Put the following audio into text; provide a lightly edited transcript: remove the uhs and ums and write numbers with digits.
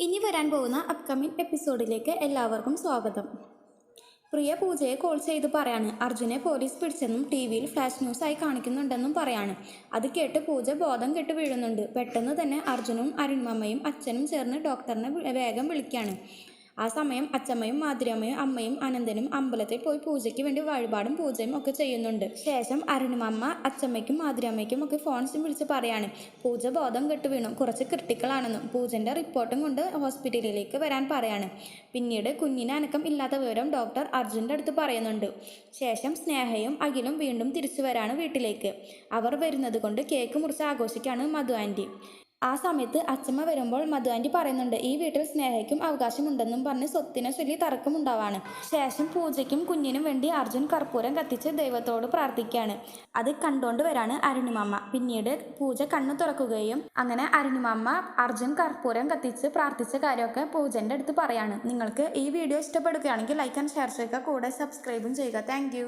ഇനി വരാൻ പോകുന്ന അപ്കമിങ് എപ്പിസോഡിലേക്ക് എല്ലാവർക്കും സ്വാഗതം. പ്രിയ പൂജയെ കോൾ ചെയ്ത് പറയാണ് അർജുനെ പോലീസ് പിടിച്ചെന്നും ടി വിയിൽ ഫ്ലാഷ് ന്യൂസ് ആയി കാണിക്കുന്നുണ്ടെന്നും പറയാണ്. അത് കേട്ട് പൂജ ബോധം കെട്ട് വീഴുന്നുണ്ട്. പെട്ടെന്ന് തന്നെ അർജുനും അരുൺമാമയും അച്ഛനും ചേർന്ന് ഡോക്ടറിനെ വേഗം വിളിക്കുകയാണ്. ആ സമയം അച്ഛമ്മയും മാധുര്യമ്മയും അമ്മയും അനന്തനും അമ്പലത്തിൽ പോയി പൂജയ്ക്ക് വേണ്ടി വഴിപാടും പൂജയും ഒക്കെ ചെയ്യുന്നുണ്ട്. ശേഷം അരുൺമാമ അച്ഛമ്മയ്ക്കും മാധുര്യമ്മയ്ക്കും ഒക്കെ ഫോൺ വിളിച്ച് പറയാണ് പൂജ ബോധം കെട്ട് വീണു, കുറച്ച് ക്രിട്ടിക്കൽ ആണെന്നും പൂജന്റെ റിപ്പോർട്ടും കൊണ്ട് ഹോസ്പിറ്റലിലേക്ക് വരാൻ പറയാണ്. പിന്നീട് കുഞ്ഞിന് അനക്കം ഇല്ലാത്ത വിവരം ഡോക്ടർ അർജുൻ്റെ അടുത്ത് പറയുന്നുണ്ട്. ശേഷം സ്നേഹയും അഖിലും വീണ്ടും തിരിച്ചു വരാണ് വീട്ടിലേക്ക്. അവർ വരുന്നത് കൊണ്ട് കേക്ക് മുറിച്ച് ആഘോഷിക്കാണ് മധു ആൻറ്റി. ആ സമയത്ത് അച്ഛമ്മ വരുമ്പോൾ മധു ആൻറ്റി പറയുന്നുണ്ട് ഈ വീട്ടിൽ സ്നേഹയ്ക്കും അവകാശമുണ്ടെന്നും പറഞ്ഞ് സ്വത്തിനെ ചൊല്ലി തർക്കമുണ്ടാവാണ്. ശേഷം പൂജയ്ക്കും കുഞ്ഞിനും വേണ്ടി അർജുൻ കർപ്പൂരം കത്തിച്ച് ദൈവത്തോട് പ്രാർത്ഥിക്കുകയാണ്. അത് കണ്ടുകൊണ്ട് വരാണ് അരുണിമാമ. പിന്നീട് പൂജ കണ്ണു തുറക്കുകയും അങ്ങനെ അരുണിമാമ അർജുൻ കർപ്പൂരം കത്തിച്ച് പ്രാർത്ഥിച്ച കാര്യമൊക്കെ പൂജൻ്റെ അടുത്ത് പറയാണ്. നിങ്ങൾക്ക് ഈ വീഡിയോ ഇഷ്ടപ്പെടുകയാണെങ്കിൽ ലൈക്ക് ആൻഡ് ഷെയർ ചെയ്യുക, കൂടെ സബ്സ്ക്രൈബും ചെയ്യുക. താങ്ക്